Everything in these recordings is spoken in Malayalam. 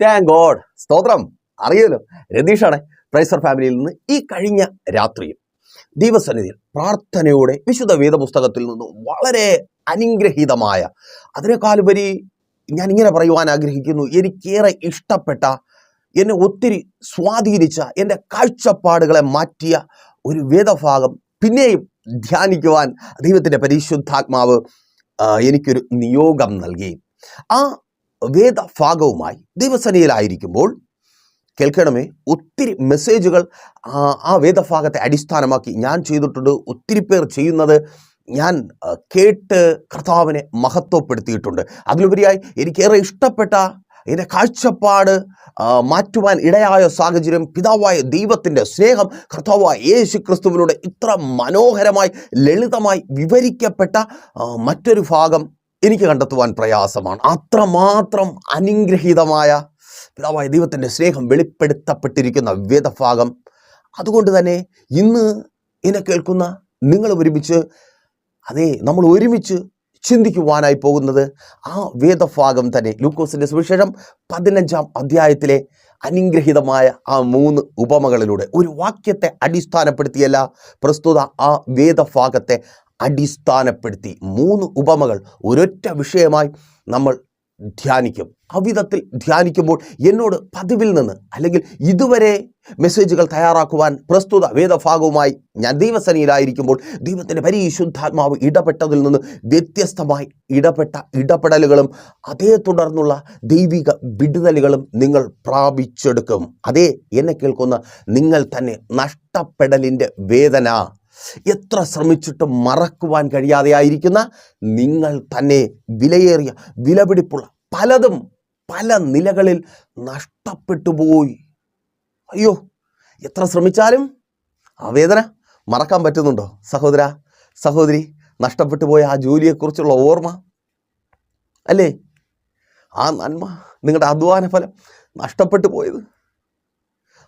Thank God. സ്തോത്രം. അറിയാലോ, രതീഷാണ് പ്രൈസർ ഫാമിലിയിൽ നിന്ന്. ഈ കഴിഞ്ഞ രാത്രിയിൽ ദൈവസന്നിധിയിൽ പ്രാർത്ഥനയോടെ വിശുദ്ധ വേദപുസ്തകത്തിൽ നിന്ന് വളരെ അനുഗ്രഹീതമായ, അതിനേക്കാളുപരി ഞാൻ ഇങ്ങനെ പറയുവാൻ ആഗ്രഹിക്കുന്നു, എനിക്കേറെ ഇഷ്ടപ്പെട്ട, എന്നെ ഒത്തിരി സ്വാധീനിച്ച, എൻ്റെ കാഴ്ചപ്പാടുകളെ മാറ്റിയ ഒരു വേദഭാഗം പിന്നെയും ധ്യാനിക്കുവാൻ ദൈവത്തിൻ്റെ പരിശുദ്ധാത്മാവ് എനിക്കൊരു നിയോഗം നൽകി. ആ വേദഭാഗവുമായി ദൈവസന്നിധിയിലായിരിക്കുമ്പോൾ കേൾക്കണമേ, ഒത്തിരി മെസ്സേജുകൾ ആ വേദഭാഗത്തെ അടിസ്ഥാനമാക്കി ഞാൻ ചെയ്തിട്ടുണ്ട്. ഒത്തിരി പേർ ചെയ്യുന്നത് ഞാൻ കേട്ട് കർത്താവിനെ മഹത്വപ്പെടുത്തിയിട്ടുണ്ട്. അതിലുപരിയായി എനിക്കേറെ ഇഷ്ടപ്പെട്ട, എൻ്റെ കാഴ്ചപ്പാട് മാറ്റുവാൻ ഇടയായ സാഹചര്യം, പിതാവായ ദൈവത്തിൻ്റെ സ്നേഹം കർത്താവായ യേശു ക്രിസ്തുവിലൂടെ ഇത്ര മനോഹരമായി ലളിതമായി വിവരിക്കപ്പെട്ട മറ്റൊരു ഭാഗം എനിക്ക് കണ്ടെത്തുവാൻ പ്രയാസമാണ്. അത്രമാത്രം അനുഗ്രഹീതമായ പിതാവായ ദൈവത്തിൻ്റെ സ്നേഹം വെളിപ്പെടുത്തപ്പെട്ടിരിക്കുന്ന വേദഭാഗം. അതുകൊണ്ട് തന്നെ ഇന്ന് എന്നെ കേൾക്കുന്ന നിങ്ങൾ ഒരുമിച്ച്, നമ്മൾ ഒരുമിച്ച് ചിന്തിക്കുവാനായി പോകുന്നത് ആ വേദഭാഗം തന്നെ. ലൂക്കോസിൻ്റെ സുവിശേഷം 15-ാം അധ്യായത്തിലെ അനുഗ്രഹീതമായ ആ 3 ഉപമകളിലൂടെ ഒരു വാക്യത്തെ അടിസ്ഥാനപ്പെടുത്തിയല്ല, പ്രസ്തുത ആ വേദഭാഗത്തെ അടിസ്ഥാനപ്പെടുത്തി 3 ഉപമകൾ ഒരൊറ്റ വിഷയമായി നമ്മൾ ധ്യാനിക്കും. അവിധത്തിൽ ധ്യാനിക്കുമ്പോൾ എന്നോട് പതിവിൽ നിന്ന്, അല്ലെങ്കിൽ ഇതുവരെ മെസ്സേജുകൾ തയ്യാറാക്കുവാൻ പ്രസ്തുത വേദഭാഗവുമായി ഞാൻ ദൈവസന്നിധിയിലായിരിക്കുമ്പോൾ ദൈവത്തിൻ്റെ പരിശുദ്ധാത്മാവ് ഇടപെട്ടതിൽ നിന്ന് വ്യത്യസ്തമായി ഇടപെട്ട ഇടപെടലുകളും അതേ തുടർന്നുള്ള ദൈവിക വിടുതലുകളും നിങ്ങൾ പ്രാപിച്ചെടുക്കും. അതേ, എന്നെ കേൾക്കുന്ന നിങ്ങൾ തന്നെ നഷ്ടപ്പെടലിൻ്റെ വേദന എത്ര ശ്രമിച്ചിട്ടും മറക്കുവാൻ കഴിയാതെയായിരിക്കുന്ന നിങ്ങൾ തന്നെ വിലയേറിയ, വിലപിടിപ്പുള്ള പലതും പല നിലകളിൽ നഷ്ടപ്പെട്ടു പോയി. അയ്യോ, എത്ര ശ്രമിച്ചാലും ആ വേദന മറക്കാൻ പറ്റുന്നുണ്ടോ? സഹോദര, സഹോദരി, നഷ്ടപ്പെട്ടു പോയ ആ ജോലിയെക്കുറിച്ചുള്ള ഓർമ്മ അല്ലേ? ആ നന്മ, നിങ്ങളുടെ അധ്വാന ഫലം നഷ്ടപ്പെട്ടു പോയത്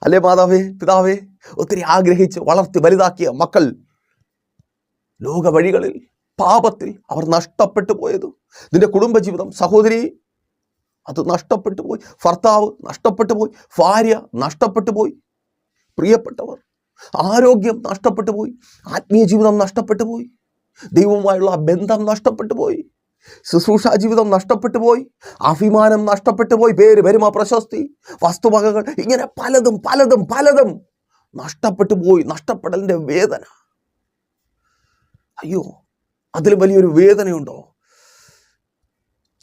അല്ലേ? മാതാവേ, പിതാവേ, ഒത്തിരി ആഗ്രഹിച്ച് വളർത്തി വലുതാക്കിയ മക്കൾ ലോക വഴികളിൽ പാപത്തിൽ അവർ നഷ്ടപ്പെട്ടു പോയത്. നിന്റെ കുടുംബജീവിതം സഹോദരി, അത് നഷ്ടപ്പെട്ടു പോയി. ഭർത്താവ് നഷ്ടപ്പെട്ടു പോയി, ഭാര്യ നഷ്ടപ്പെട്ടു പോയി, പ്രിയപ്പെട്ടവർ, ആരോഗ്യം നഷ്ടപ്പെട്ടു പോയി, ആത്മീയ ജീവിതം നഷ്ടപ്പെട്ടു പോയി, ദൈവവുമായുള്ള ബന്ധം നഷ്ടപ്പെട്ടു പോയി, ശുശ്രൂഷാ ജീവിതം നഷ്ടപ്പെട്ടു പോയി, അഭിമാനം നഷ്ടപ്പെട്ടു പോയി, പേര്, പെരുമ, പ്രശസ്തി, വസ്തുവകകൾ, ഇങ്ങനെ പലതും പലതും പലതും നഷ്ടപ്പെട്ടു പോയി. നഷ്ടപ്പെടലിൻ്റെ വേദന, അയ്യോ, അതിലും വലിയൊരു വേദനയുണ്ടോ?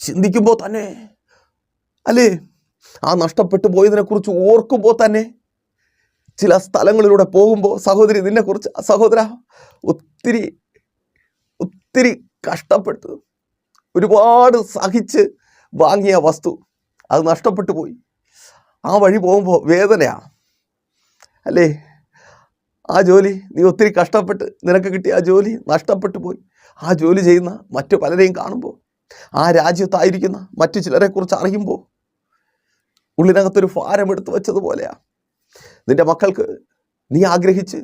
ചിന്തിക്കുമ്പോൾ തന്നെ അല്ലേ, ആ നഷ്ടപ്പെട്ടു പോയതിനെക്കുറിച്ച് ഓർക്കുമ്പോൾ തന്നെ, ചില സ്ഥലങ്ങളിലൂടെ പോകുമ്പോൾ സഹോദരി, നിന്നെക്കുറിച്ച്, സഹോദര, ഒത്തിരി ഒത്തിരി കഷ്ടപ്പെട്ട് ഒരുപാട് സഹിച്ച് വാങ്ങിയ വസ്തു അത് നഷ്ടപ്പെട്ടു പോയി. ആ വഴി പോകുമ്പോൾ വേദനയാണ് അല്ലേ? ആ ജോലി, നീ ഒത്തിരി കഷ്ടപ്പെട്ട് നിനക്ക് കിട്ടിയ ആ ജോലി നഷ്ടപ്പെട്ടു പോയി. ആ ജോലി ചെയ്യുന്ന മറ്റു പലരെയും കാണുമ്പോൾ, ആ രാജ്യത്തായിരിക്കുന്ന മറ്റു ചിലരെക്കുറിച്ച് അറിയുമ്പോൾ ഉള്ളിനകത്തൊരു ഭാരം എടുത്തു വെച്ചതുപോലെയാണ്. നിന്റെ മക്കൾക്ക് നീ ആഗ്രഹിച്ച്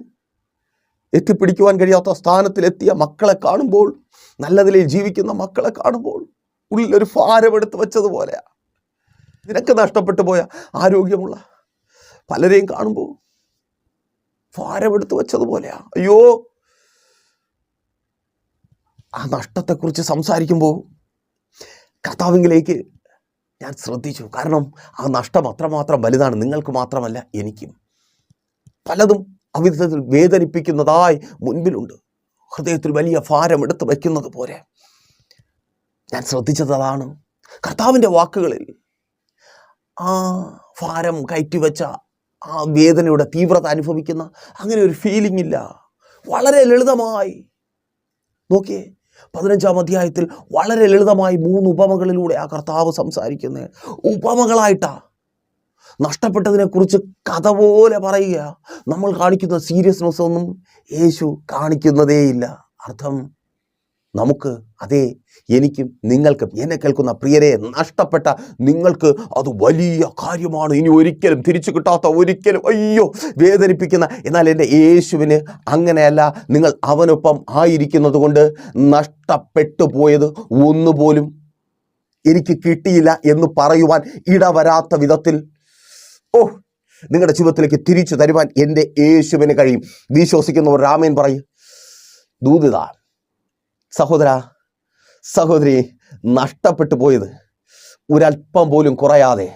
എത്തിപ്പിടിക്കുവാൻ കഴിയാത്ത സ്ഥാനത്തിലെത്തിയ മക്കളെ കാണുമ്പോൾ, നല്ല നിലയിൽ ജീവിക്കുന്ന മക്കളെ കാണുമ്പോൾ ഉള്ളിലൊരു ഭാരം എടുത്തു വെച്ചതുപോലെയാണ്. നിനക്ക് നഷ്ടപ്പെട്ടു പോയ ആരോഗ്യമുള്ള പലരെയും കാണുമ്പോൾ ഭാരമെടുത്ത് വെച്ചതുപോലെയാണ്. അയ്യോ, ആ നഷ്ടത്തെക്കുറിച്ച് സംസാരിക്കുമ്പോൾ കർത്താവിലേക്ക് ഞാൻ ശ്രദ്ധിച്ചു. കാരണം ആ നഷ്ടം അത്രമാത്രം വലുതാണ്. നിങ്ങൾക്ക് മാത്രമല്ല, എനിക്കും പലതും അവിധത്തിൽ വേദനിപ്പിക്കുന്നതായി മുൻപിലുണ്ട്. ഹൃദയത്തിൽ വലിയ ഭാരം എടുത്ത് വയ്ക്കുന്നത് പോലെ ഞാൻ ശ്രദ്ധിച്ചതാണ്. കർത്താവിൻ്റെ വാക്കുകളിൽ ആ ഭാരം കയറ്റിവെച്ച, ആ വേദനയുടെ തീവ്രത അനുഭവിക്കുന്ന അങ്ങനെ ഒരു ഫീലിംഗ് ഇല്ല. വളരെ ലളിതമായി നോക്കിയേ, 15-ാം അധ്യായത്തിൽ വളരെ ലളിതമായി 3 ഉപമകളിലൂടെ ആ കർത്താവ് സംസാരിക്കുന്നത്. ഉപമകളായിട്ടാ നഷ്ടപ്പെട്ടതിനെക്കുറിച്ച് കഥ പോലെ പറയുക. നമ്മൾ കാണിക്കുന്ന സീരിയസ്നെസ് ഒന്നും യേശു കാണിക്കുന്നതേയില്ല. അർത്ഥം നമുക്ക്, അതേ, എനിക്കും നിങ്ങൾക്കും, എന്നെ കേൾക്കുന്ന പ്രിയരെ, നഷ്ടപ്പെട്ട നിങ്ങൾക്ക് അത് വലിയ കാര്യമാണ്. ഇനി ഒരിക്കലും തിരിച്ചു കിട്ടാത്ത, ഒരിക്കലും അയ്യോ വേദനിപ്പിക്കുന്ന. എന്നാൽ എൻ്റെ യേശുവിന് അങ്ങനെയല്ല. നിങ്ങൾ അവനൊപ്പം ആയിരിക്കുന്നത് കൊണ്ട് നഷ്ടപ്പെട്ടു പോയത് ഒന്നുപോലും എനിക്ക് കിട്ടിയില്ല എന്ന് പറയുവാൻ ഇടവരാത്ത വിധത്തിൽ നിങ്ങളുടെ ജീവിതത്തിലേക്ക് തിരിച്ചു തരുവാൻ എൻ്റെ യേശുവിന് കഴിയും. വിശ്വസിക്കുന്നവർ ആമേൻ പറയും. ദൂതിത സഹോദര സഹോദരി, നഷ്ടപ്പെട്ടു പോയത് ഒരല്പം പോലും കുറയാതെ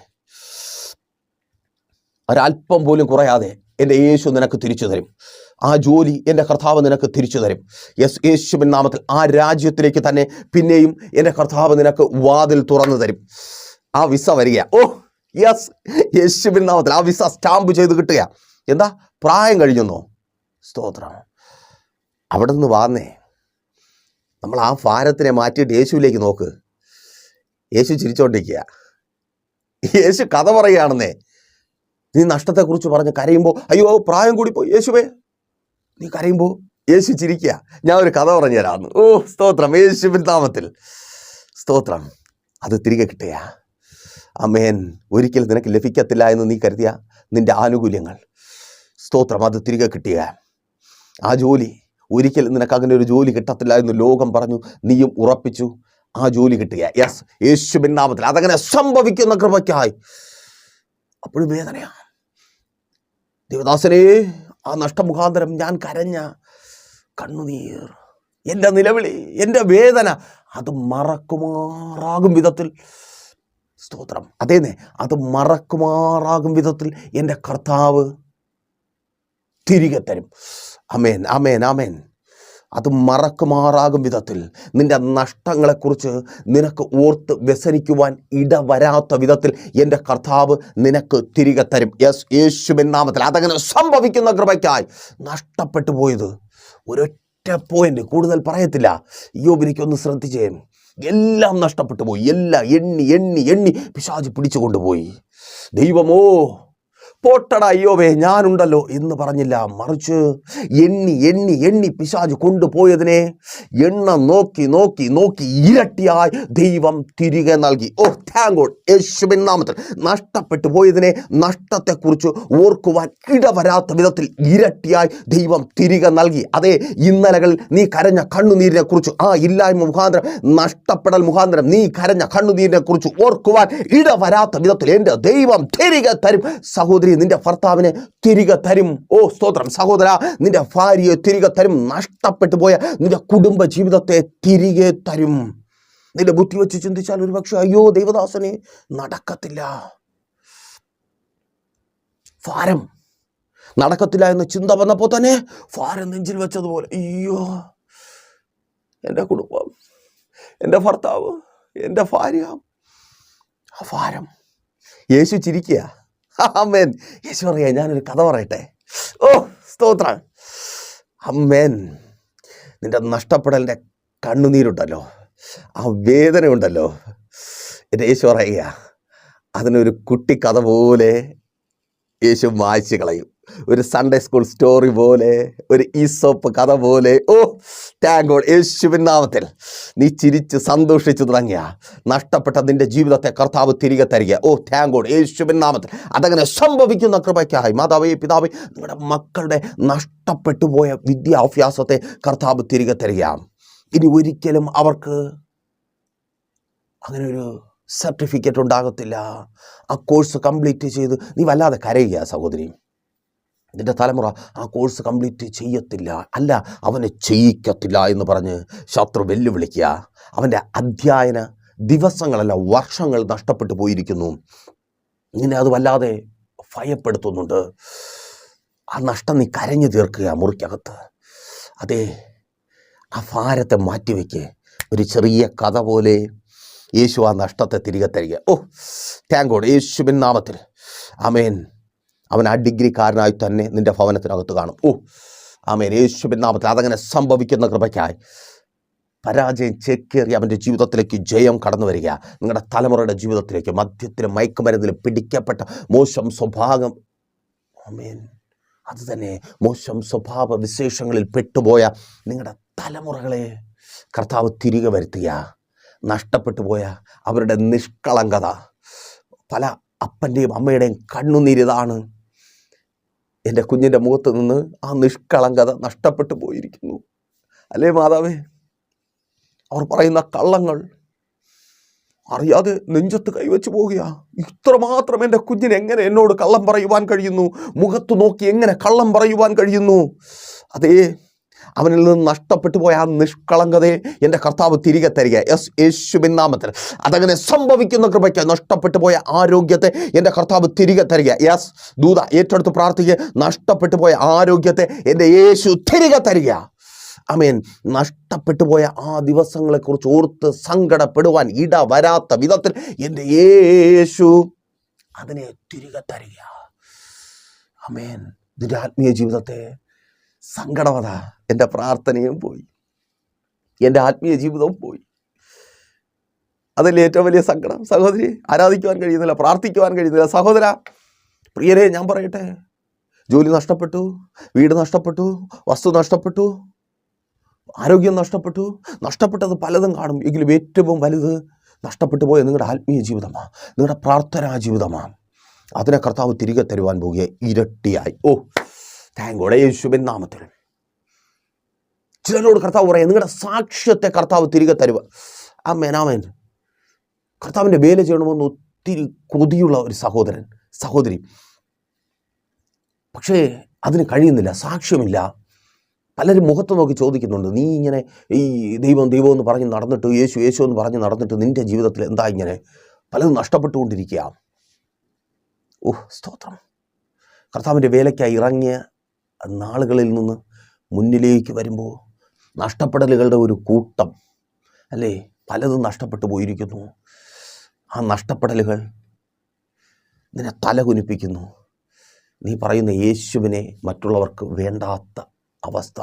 എൻ്റെ യേശു നിനക്ക് തിരിച്ചു തരും. ആ ജോലി എൻ്റെ കർത്താവ് നിനക്ക് തിരിച്ചു തരും. യേശുവിൻ നാമത്തിൽ ആ രാജ്യത്തിലേക്ക് തന്നെ പിന്നെയും എൻ്റെ കർത്താവ് നിനക്ക് വാതിൽ തുറന്നു തരും. ആ വിസ വരിക. യേശുവിൻ നാമത്തിൽ ആ വിസ സ്റ്റാമ്പ് ചെയ്ത് കിട്ടുക. എന്താ? പ്രായം കഴിഞ്ഞെന്നോ? സ്തോത്രം. അവിടെ നിന്ന് വാന്നേ, നമ്മൾ ആ ഭാരത്തിനെ മാറ്റിയിട്ട് യേശുവിലേക്ക് നോക്ക്. യേശു ചിരിച്ചോണ്ടിരിക്കുക. യേശു കഥ പറയുകയാണെന്നേ. നീ നഷ്ടത്തെക്കുറിച്ച് പറഞ്ഞ് കരയുമ്പോൾ, അയ്യോ പ്രായം കൂടിപ്പോയി യേശുവേ, നീ കരയുമ്പോൾ യേശു ചിരിക്കുക. ഞാൻ ഒരു കഥ പറഞ്ഞു തരാമെന്ന്. സ്തോത്രം. യേശുവിൻ നാമത്തിൽ സ്തോത്രം. അത് തിരികെ കിട്ടുക. ആമേൻ. ഒരിക്കലും നിനക്ക് ലഭിക്കത്തില്ല എന്ന് നീ കരുതിയ നിന്റെ ആനുകൂല്യങ്ങൾ, സ്തോത്രം, അത് തിരികെ കിട്ടുക. ആ ജോലി, ഒരിക്കലും നിനക്ക് അങ്ങനെ ഒരു ജോലി കിട്ടത്തില്ല എന്ന് ലോകം പറഞ്ഞു, നീയും ഉറപ്പിച്ചു, ആ ജോലി കിട്ടുക. യേശുവിൻ നാമത്തിൽ അതങ്ങനെ സംഭവിക്കുന്ന കൃപയ്ക്കായി. അപ്പോഴും വേദനയാണ്. ദേവദാസനെ, ആ നഷ്ടമുഖാന്തരം ഞാൻ കരഞ്ഞ കണ്ണുനീർ, എൻ്റെ നിലവിളി, എൻ്റെ വേദന, അത് മറക്കുമാറാകും വിധത്തിൽ, സ്തോത്രം, അതേന്നെ, അത് മറക്കുമാറാകും വിധത്തിൽ എൻ്റെ കർത്താവ് തിരികെ തരും. ആമേൻ, ആമേൻ, ആമേൻ. അത് മറക്കുമാറാകും വിധത്തിൽ നിന്റെ നഷ്ടങ്ങളെക്കുറിച്ച് നിനക്ക് ഓർത്ത് വ്യസനിക്കുവാൻ ഇടവരാത്ത വിധത്തിൽ എൻ്റെ കർത്താവ് നിനക്ക് തിരികെ തരും. യേശുവിൻ നാമത്തിൽ അതങ്ങനെ സംഭവിക്കുന്ന കൃപയ്ക്കായി. നഷ്ടപ്പെട്ടു പോയത് ഒരൊറ്റ പോയിന്റ്, കൂടുതൽ പറയത്തില്ല. യോബിനിക്കൊന്ന് ശ്രദ്ധിച്ചേ. എല്ലാം നഷ്ടപ്പെട്ടു പോയി. എല്ലാം എണ്ണി എണ്ണി എണ്ണി പിശാച് പിടിച്ചു കൊണ്ടുപോയി. ദൈവമോ, പോട്ടടാ അയ്യോവേ, ഞാനുണ്ടല്ലോ എന്ന് പറഞ്ഞില്ല. മറിച്ച് എണ്ണി എണ്ണി എണ്ണി പിശാച് കൊണ്ടുപോയതിനെ നോക്കി ഇരട്ടിയായി ദൈവം തിരികെ നൽകി. Thank God. യേശുവിൻ നാമത്തിൽ നഷ്ടപ്പെട്ടു പോയതിനെ, നഷ്ടത്തെക്കുറിച്ച് ഓർക്കുവാൻ ഇടവരാത്ത വിധത്തിൽ ഇരട്ടിയായി ദൈവം തിരികെ നൽകി. അതേ, ഇന്നലകൾ നീ കരഞ്ഞ കണ്ണുനീരിനെ കുറിച്ച്, ആ ഇല്ലായ്മ മുഖാന്തരം, നഷ്ടപ്പെടൽ മുഖാന്തരം നീ കരഞ്ഞ കണ്ണുനീരിനെ കുറിച്ച് ഓർക്കുവാൻ ഇടവരാത്ത വിധത്തിൽ എൻ്റെ ദൈവം തിരികെ തരും. സഹോദരി, നിന്റെ ഭർത്താവിനെ തിരികെ തരും. സ്തോത്രം. സഹോദര, നിന്റെ ഭാര്യയെ തിരികെ തരും. നഷ്ടപ്പെട്ടു പോയ നിന്റെ കുടുംബ ജീവിതത്തെ തിരികെ തരും. നിന്റെ ബുദ്ധി വെച്ച് ചിന്തിച്ചാൽ ഒരു പക്ഷേ, അയ്യോ ദൈവദാസനെ, നടക്കത്തില്ല, ഭാരം നടക്കത്തില്ല എന്ന ചിന്ത വന്നപ്പോൾ തന്നെ ഭാരം നെഞ്ചിൽ വെച്ചതുപോലെ, അയ്യോ എൻ്റെ കുടുംബം, എൻ്റെ ഭർത്താവ്, എൻ്റെ ഭാര്യ, ആ ഭാരം. യേശു ചിരിക്കുക. അമ്മേൻ. യേശു പറയാ, ഞാനൊരു കഥ പറയട്ടെ. സ്തോത്രം. അമ്മേൻ. നിന്റെ നഷ്ടപ്പെടലിൻ്റെ കണ്ണുനീരുണ്ടല്ലോ, ആ വേദന ഉണ്ടല്ലോ, എൻ്റെ യേശു പറയുക, അതിനൊരു കുട്ടിക്കഥ പോലെ യേശു മായ്ച്ചു കളയും. ഒരു സൺഡേ സ്കൂൾ സ്റ്റോറി പോലെ, ഒരു ഈസോപ്പ് കഥ പോലെ. Thank God. യേശുവിൻ നാമത്തിൽ നീ ചിരിച്ച് സന്തോഷിച്ചു തുടങ്ങിയ നഷ്ടപ്പെട്ട നിന്റെ ജീവിതത്തെ കർത്താവ് തിരികെ തരിക. Thank God. യേശുവിൻ നാമത്തിൽ അതങ്ങനെ സംഭവിക്കുന്ന കൃപയ്ക്കായി. മാതാവേ, പിതാവേ, നിങ്ങളുടെ മക്കളുടെ നഷ്ടപ്പെട്ടു പോയ വിദ്യാഭ്യാസത്തെ കർത്താവ് തിരികെ തരിക. ഇനി ഒരിക്കലും അവർക്ക് അങ്ങനെ ഒരു സർട്ടിഫിക്കറ്റ് ഉണ്ടാകത്തില്ല. ആ കോഴ്സ് കംപ്ലീറ്റ് ചെയ്ത് നീ വല്ലാതെ കരയുക സഹോദരി. നിന്റെ തലമുറ ആ കോഴ്സ് കംപ്ലീറ്റ് ചെയ്യത്തില്ല, അല്ല അവനെ ചെയ്യിക്കത്തില്ല എന്ന് പറഞ്ഞ് ശത്രു വെല്ലുവിളിക്കുക. അവൻ്റെ അധ്യയന ദിവസങ്ങളല്ല, വർഷങ്ങൾ നഷ്ടപ്പെട്ടു പോയിരിക്കുന്നു. നിന്നെ അത് വല്ലാതെ ഭയപ്പെടുത്തുന്നുണ്ട്. ആ നഷ്ടം നീ കരഞ്ഞു തീർക്കുക മുറിക്കകത്ത്. അതേ, ആ ഭാരത്തെ മാറ്റിവെക്ക്. ഒരു ചെറിയ കഥ പോലെ യേശു ആ നഷ്ടത്തെ തിരികെ തരിക. Thank God. യേശുവിൻ നാമത്തിൽ ആമേൻ. അവൻ ആ ഡിഗ്രിക്കാരനായി തന്നെ നിന്റെ ഭവനത്തിനകത്ത് കാണും. ആമേൻ. യേശുവിൻ നാമത്തിൽ അതങ്ങനെ സംഭവിക്കുന്ന കൃപയ്ക്കായി. പരാജയം ചേക്കേറി അവൻ്റെ ജീവിതത്തിലേക്ക് ജയം കടന്നു വരിക. നിങ്ങളുടെ തലമുറയുടെ ജീവിതത്തിലേക്ക് മദ്യത്തിലും മയക്കുമരുന്നിലും പിടിക്കപ്പെട്ട മോശം സ്വഭാവം, ആമേൻ, അത് തന്നെ മോശം സ്വഭാവ വിശേഷങ്ങളിൽ പെട്ടുപോയ നിങ്ങളുടെ തലമുറകളെ കർത്താവ് തിരികെ വരുത്തുക. നഷ്ടപ്പെട്ടു പോയ അവരുടെ നിഷ്കളങ്കത, പല അപ്പൻ്റെയും അമ്മയുടെയും കണ്ണുനീരിതാണ്. എൻ്റെ കുഞ്ഞിൻ്റെ മുഖത്ത് നിന്ന് ആ നിഷ്കളങ്കത നഷ്ടപ്പെട്ടു പോയിരിക്കുന്നു. അല്ലേ മാതാവേ? അവർ പറയുന്ന കള്ളങ്ങൾ, അറിയാതെ നെഞ്ചത്ത് കൈവച്ച് പോവുക. ഇത്രമാത്രം എൻ്റെ കുഞ്ഞിന് എങ്ങനെ എന്നോട് കള്ളം പറയുവാൻ കഴിയുന്നു? മുഖത്ത് നോക്കി എങ്ങനെ കള്ളം പറയുവാൻ കഴിയുന്നു? അതേ, അവനിൽ നിന്ന് നഷ്ടപ്പെട്ടു പോയ ആ നിഷ്കളങ്കതയെ എൻ്റെ കർത്താവ് തിരികെ തരിക. യേശുവിൻ നാമത്തിൽ അതങ്ങനെ സംഭവിക്കുന്ന കൃപയ്ക്ക്. നഷ്ടപ്പെട്ടു പോയ ആരോഗ്യത്തെ എൻ്റെ കർത്താവ് തിരികെ തരിക. ദൂത ഏറ്റെടുത്ത് പ്രാർത്ഥിക്കുക. നഷ്ടപ്പെട്ടു പോയ ആരോഗ്യത്തെ എൻ്റെ യേശു തിരികെ തരിക. ആമേൻ. നഷ്ടപ്പെട്ടു പോയ ആ ദിവസങ്ങളെക്കുറിച്ച് ഓർത്ത് സങ്കടപ്പെടുവാൻ ഇട വരാത്ത വിധത്തിൽ എൻ്റെ യേശു അതിനെ തിരികെ തരിക. ആമേൻ. നിന്റെ ആത്മീയ ജീവിതത്തെ സങ്കടമത, എൻ്റെ പ്രാർത്ഥനയും പോയി, എൻ്റെ ആത്മീയ ജീവിതവും പോയി. അതല്ലേ ഏറ്റവും വലിയ സങ്കടം. സഹോദരി, ആരാധിക്കുവാൻ കഴിയുന്നില്ല, പ്രാർത്ഥിക്കുവാൻ കഴിയുന്നില്ല. സഹോദര പ്രിയരെ, ഞാൻ പറയട്ടെ, ജോലി നഷ്ടപ്പെട്ടു, വീട് നഷ്ടപ്പെട്ടു, വസ്തു നഷ്ടപ്പെട്ടു, ആരോഗ്യം നഷ്ടപ്പെട്ടു. നഷ്ടപ്പെട്ടത് പലതും കാണും. എങ്കിലും ഏറ്റവും വലുത് നഷ്ടപ്പെട്ടു പോയ നിങ്ങളുടെ ആത്മീയ ജീവിതമാണ്, നിങ്ങളുടെ പ്രാർത്ഥനാ ജീവിതമാണ്. അതിനെ കർത്താവ് തിരികെ തരുവാൻ പോകുക ഇരട്ടിയായി. Thank God. യേശുവിൻ നാമത്തിൽ ചിലരോട് കർത്താവ് പറയാം, നിങ്ങളുടെ സാക്ഷ്യത്തെ കർത്താവ് തിരികെ തരുക. ആമേൻ, ആമേൻ. കർത്താവിൻ്റെ വേല ചെയ്യണമെന്ന് ഒത്തിരി കൊതിയുള്ള ഒരു സഹോദരൻ, സഹോദരി, പക്ഷേ അതിന് കഴിയുന്നില്ല, സാക്ഷ്യമില്ല. പലരും മുഖത്ത് നോക്കി ചോദിക്കുന്നുണ്ട്, നീ ഇങ്ങനെ ഈ ദൈവം ദൈവം എന്ന് പറഞ്ഞ് നടന്നിട്ട്, യേശു യേശു എന്ന് പറഞ്ഞ് നടന്നിട്ട് നിൻ്റെ ജീവിതത്തിൽ എന്താ ഇങ്ങനെ പലതും നഷ്ടപ്പെട്ടുകൊണ്ടിരിക്കുക? സ്തോത്രം. കർത്താവിൻ്റെ വേലയ്ക്കായി ഇറങ്ങിയ നാളുകളിൽ നിന്ന് മുന്നിലേക്ക് വരുമ്പോൾ നഷ്ടപ്പെടലുകളുടെ ഒരു കൂട്ടം, അല്ലേ? പലതും നഷ്ടപ്പെട്ടു പോയിരിക്കുന്നു. ആ നഷ്ടപ്പെടലുകൾ നിന്നെ തലകുനിപ്പിക്കുന്നു. നീ പറയുന്ന യേശുവിനെ മറ്റുള്ളവർക്ക് വേണ്ടാത്ത അവസ്ഥ.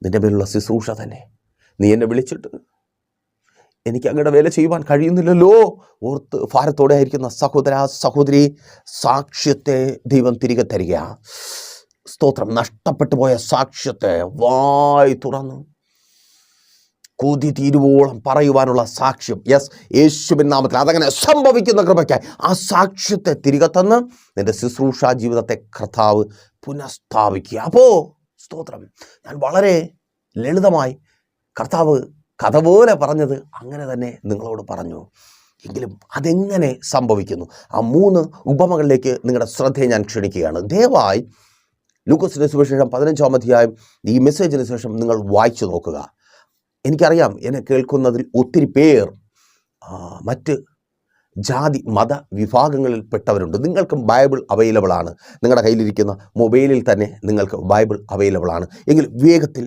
നിന്റെ മേലുള്ള ശുശ്രൂഷ തന്നെ. നീ എന്നെ വിളിച്ചിട്ട് എനിക്ക് അങ്ങയുടെ വേല ചെയ്യുവാൻ കഴിയുന്നില്ലല്ലോ ഓർത്ത് ഭാരത്തോടെ ആയിരിക്കുന്ന സഹോദര, സഹോദരി, സാക്ഷ്യത്തെ ദൈവം തിരികെ തരിക. സ്തോത്രം. നഷ്ടപ്പെട്ടു പോയ സാക്ഷ്യത്തെ വായി തുറന്ന് കൊതി തീരുവോളം പറയുവാനുള്ള സാക്ഷ്യം. യേശുവിൻ നാമത്തിൽ അതങ്ങനെ സംഭവിക്കുന്ന കൃപയ്ക്കായി ആ സാക്ഷ്യത്തെ തിരികെ തന്ന് നിന്റെ ശുശ്രൂഷാ ജീവിതത്തെ കർത്താവ് പുനഃസ്ഥാപിക്കുക. അപ്പോൾ സ്തോത്രം, ഞാൻ വളരെ ലളിതമായി കർത്താവ് കഥ പോലെ പറഞ്ഞത് അങ്ങനെ തന്നെ നിങ്ങളോട് പറഞ്ഞു. എങ്കിലും അതെങ്ങനെ സംഭവിക്കുന്നു? ആ 3 ഉപമകളിലേക്ക് നിങ്ങളുടെ ശ്രദ്ധയെ ഞാൻ ക്ഷണിക്കുകയാണ്. ദയവായി ലൂക്കോസിന്റെ സുവിശേഷം 15-ാം അധ്യായം ഈ മെസ്സേജിന് ശേഷം നിങ്ങൾ വായിച്ചു നോക്കുക. എനിക്കറിയാം, എന്നെ കേൾക്കുന്നതിൽ ഒത്തിരി പേർ മറ്റ് ജാതി മത വിഭാഗങ്ങളിൽപ്പെട്ടവരുണ്ട്. നിങ്ങൾക്കും ബൈബിൾ അവൈലബിൾ ആണ്. നിങ്ങളുടെ കയ്യിലിരിക്കുന്ന മൊബൈലിൽ തന്നെ നിങ്ങൾക്ക് ബൈബിൾ അവൈലബിൾ ആണ്. എങ്കിൽ വേഗത്തിൽ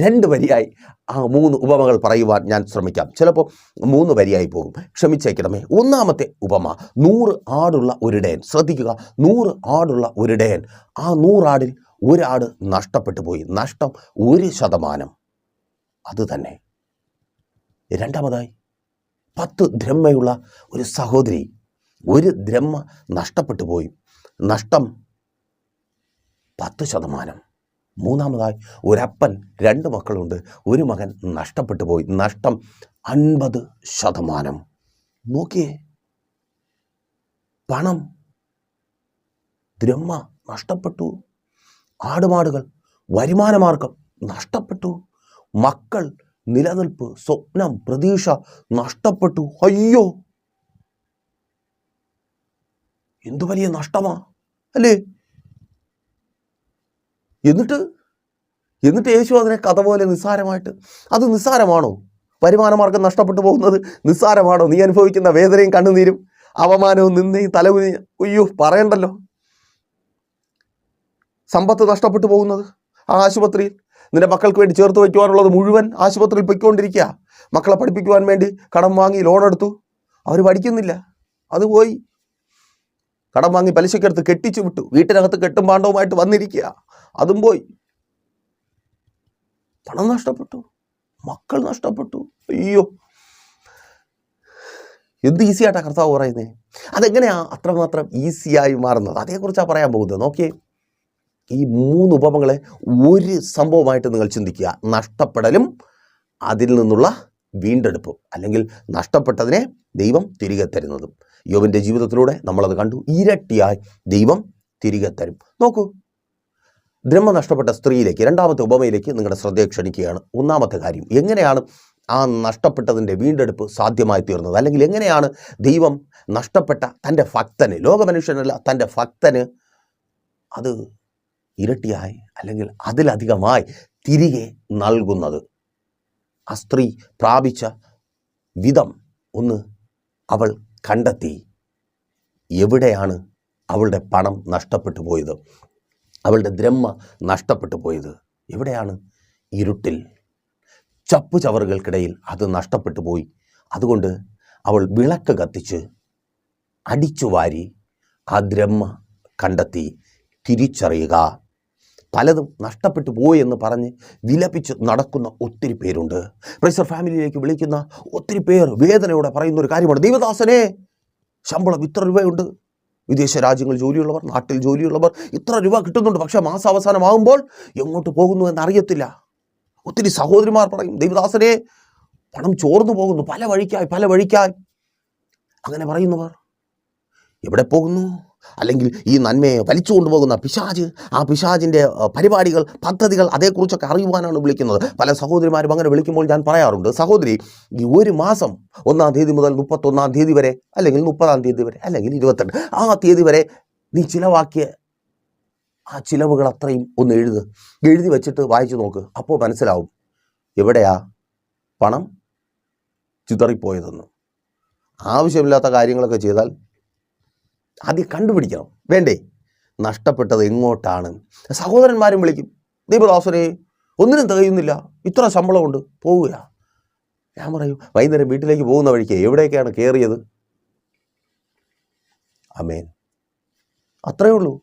2 വരിയായി ആ 3 ഉപമകൾ പറയുവാൻ ഞാൻ ശ്രമിക്കാം. ചിലപ്പോൾ 3 വരിയായി പോകും, ക്ഷമിച്ചേക്കണമേ. ഒന്നാമത്തെ ഉപമ, 100 ആടുള്ള ഒരിടയൻ. ശ്രദ്ധിക്കുക, 100 ആടുള്ള ഒരിടയൻ. ആ 100 ആടിൽ 1 ആട് നഷ്ടപ്പെട്ടു പോയി. നഷ്ടം 1%. അത് തന്നെ. രണ്ടാമതായി, 10 ദ്രഹ്മയുള്ള ഒരു സഹോദരി. 1 ദ്രഹ്മ നഷ്ടപ്പെട്ടു പോയി. നഷ്ടം 10%. മൂന്നാമതായി, ഒരപ്പൻ 2 മക്കളുണ്ട്. 1 മകൻ നഷ്ടപ്പെട്ടു പോയി. നഷ്ടം 50%. നോക്കിയേ, പണം, ദ്രഹ്മ നഷ്ടപ്പെട്ടു, ആടുമാടുകൾ, വരുമാനമാർഗം നഷ്ടപ്പെട്ടു, മക്കൾ, നിലനിൽപ്പ്, സ്വപ്നം, പ്രതീക്ഷ നഷ്ടപ്പെട്ടു. അയ്യോ, എന്തു വലിയ നഷ്ടമാ, അല്ലേ? എന്നിട്ട് യേശു അതിനെ കഥ പോലെ നിസ്സാരമായിട്ട്, അത് നിസ്സാരമാണോ? വരുമാനമാർഗം നഷ്ടപ്പെട്ടു പോകുന്നത് നിസ്സാരമാണോ? നീ അനുഭവിക്കുന്ന വേദനയും കണ്ണുനീരും അവമാനവും നിന്നയും തലകുനി, അയ്യോ പറയണ്ടല്ലോ. സമ്പത്ത് നഷ്ടപ്പെട്ടു പോകുന്നത്, ആ ആശുപത്രിയിൽ നിന്റെ മക്കൾക്ക് വേണ്ടി ചേർത്ത് വയ്ക്കുവാനുള്ളത് മുഴുവൻ ആശുപത്രിയിൽ പൊയ്ക്കൊണ്ടിരിക്കുക. മക്കളെ പഠിപ്പിക്കുവാൻ വേണ്ടി കടം വാങ്ങി ലോൺ എടുത്തു, അവർ പഠിക്കുന്നില്ല, അത് പോയി. കടം വാങ്ങി പലിശക്കെടുത്ത് കെട്ടിച്ചു വിട്ടു, വീട്ടിനകത്ത് കെട്ടും പാണ്ഡവുമായിട്ട് വന്നിരിക്കുക, അതും പോയി. പണം നഷ്ടപ്പെട്ടു, മക്കൾ നഷ്ടപ്പെട്ടു. അയ്യോ, എന്ത് ഈസിയായിട്ടാ കർത്താവ് പറയുന്നത്. അതെങ്ങനെയാ അത്രമാത്രം ഈസിയായി മാറുന്നത്? അതേക്കുറിച്ചാണ് പറയാൻ പോകുന്നത്. നോക്കിയേ, ഈ 3 ഉപമകളെ ഒരു സംഭവമായിട്ട് നിങ്ങൾ ചിന്തിക്കുക. നഷ്ടപ്പെടലും അതിൽ നിന്നുള്ള വീണ്ടെടുപ്പും, അല്ലെങ്കിൽ നഷ്ടപ്പെട്ടതിനെ ദൈവം തിരികെ തരുന്നതും. യോബിൻ്റെ ജീവിതത്തിലൂടെ നമ്മളത് കണ്ടു. ഇരട്ടിയായി ദൈവം തിരികെ തരും. നോക്കൂ, ദ്രഹ്മ നഷ്ടപ്പെട്ട സ്ത്രീയിലേക്ക്, രണ്ടാമത്തെ ഉപമയിലേക്ക് നിങ്ങളുടെ ശ്രദ്ധയെ ക്ഷണിക്കുകയാണ്. ഒന്നാമത്തെ കാര്യം, എങ്ങനെയാണ് ആ നഷ്ടപ്പെട്ടതിൻ്റെ വീണ്ടെടുപ്പ് സാധ്യമായി തീർന്നത്? അല്ലെങ്കിൽ എങ്ങനെയാണ് ദൈവം നഷ്ടപ്പെട്ട തൻ്റെ ഭക്തന്, ലോകമനുഷ്യനല്ല തൻ്റെ ഭക്തന്, അത് ഇരട്ടിയായി അല്ലെങ്കിൽ അതിലധികമായി തിരികെ നൽകുന്നത്? ആ സ്ത്രീ പ്രാപിച്ച വിധം ഒന്ന് അവൾ കണ്ടെത്തി. എവിടെയാണ് അവളുടെ പണം നഷ്ടപ്പെട്ടു പോയത്? അവളുടെ ദ്രഹ്മ നഷ്ടപ്പെട്ടു പോയത് എവിടെയാണ്? ഇരുട്ടിൽ, ചപ്പുചവറുകൾക്കിടയിൽ അത് നഷ്ടപ്പെട്ടു പോയി. അതുകൊണ്ട് അവൾ വിളക്ക് കത്തിച്ച് അടിച്ചു വാരി ആ ദ്രഹ്മ കണ്ടെത്തി. തിരിച്ചറിയുക. പലതും നഷ്ടപ്പെട്ടു പോയി എന്ന് പറഞ്ഞ് വിലപിച്ച് നടക്കുന്ന ഒത്തിരി പേരുണ്ട്. പ്രൈസർ ഫാമിലിയിലേക്ക് വിളിക്കുന്ന ഒത്തിരി പേർ വേദനയോടെ പറയുന്ന ഒരു കാര്യമാണ്, ദൈവദാസനെ ശമ്പളം ഇത്ര രൂപയുണ്ട്, വിദേശ രാജ്യങ്ങളിൽ ജോലിയുള്ളവർ, നാട്ടിൽ ജോലിയുള്ളവർ ഇത്ര രൂപ കിട്ടുന്നുണ്ട്, പക്ഷേ മാസാവസാനമാകുമ്പോൾ എങ്ങോട്ട് പോകുന്നു എന്നറിയത്തില്ല. ഒത്തിരി സഹോദരിമാർ പറയും, ദൈവദാസനെ പണം ചോർന്നു പോകുന്നു, പല വഴിക്കായി. അങ്ങനെ പറയുന്നവർ എവിടെ പോകുന്നു? അല്ലെങ്കിൽ ഈ നന്മയെ വലിച്ചു കൊണ്ടുപോകുന്ന പിശാച്, ആ പിശാചിൻ്റെ പരിപാടികൾ, പദ്ധതികൾ, അതേക്കുറിച്ചൊക്കെ അറിയുവാനാണ് വിളിക്കുന്നത്. പല സഹോദരിമാരും അങ്ങനെ വിളിക്കുമ്പോൾ ഞാൻ പറയാറുണ്ട്, സഹോദരി, ഈ ഒരു മാസം 1-ാം തീയതി മുതൽ 31-ാം തീയതി വരെ, അല്ലെങ്കിൽ 30-ാം തീയതി വരെ, അല്ലെങ്കിൽ 28 ആ തീയതി വരെ നീ ചിലവാക്കിയ ആ ചിലവുകൾ അത്രയും ഒന്ന് എഴുതി വെച്ചിട്ട് വായിച്ചു നോക്ക്. അപ്പോൾ മനസ്സിലാവും എവിടെയാ പണം ചിതറിപ്പോയതെന്ന്. ആവശ്യമില്ലാത്ത കാര്യങ്ങളൊക്കെ ചെയ്താൽ ആദ്യം കണ്ടുപിടിക്കണം, വേണ്ടേ? നഷ്ടപ്പെട്ടത് എങ്ങോട്ടാണ്? സഹോദരന്മാരും വിളിക്കും, ദൈവദാസനെ ഒന്നിനും തികയുന്നില്ല, ഇത്ര ശമ്പളമുണ്ട്, പോവുക. ഞാൻ പറയും, വൈകുന്നേരം വീട്ടിലേക്ക് പോകുന്ന വഴിക്ക് എവിടേക്കാണ് കയറിയത്? ആമേൻ. അത്രയേ ഉള്ളൂ.